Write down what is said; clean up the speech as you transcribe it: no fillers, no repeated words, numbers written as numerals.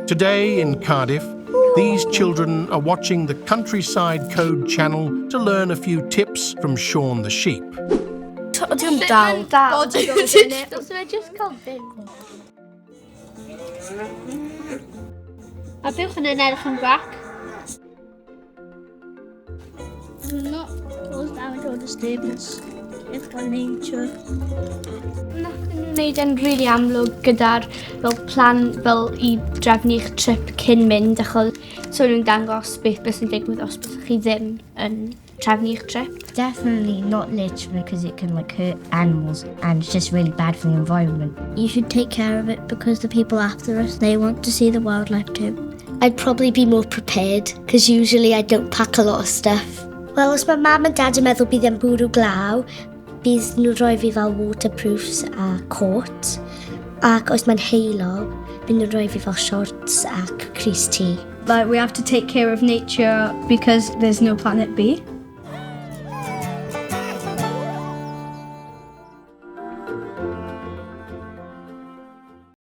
Today in Cardiff, these children are watching the Countryside Code channel to learn a few tips from Shaun the Sheep. Dim dal. Does it just come in? A beth yn edrych yn bac? Not close down to the stables. It's for nature. Nath nhw'n neud yn rili amlwg gyda'r fel plan fel I drefnu'ch trip cyn mynd achos so nhw'n dangos beth sy'n digwydd os beth chi ddim yn trefnu'ch trip. Definitely not literally because it can hurt animals and it's just really bad for the environment. You should take care of it because the people after us, they want to see the wildlife too. I'd probably be more prepared because usually I don't pack a lot of stuff. Wel, os mae mam a dad yn meddwl bydd e'n bwrw glaw, bydd nhw'n rhoi fi fel waterproofs a coat. Ac os mae'n heulog, bydd nhw'n rhoi fi fel shorts ac crys T. Like, we have to take care of nature because there's no planet B.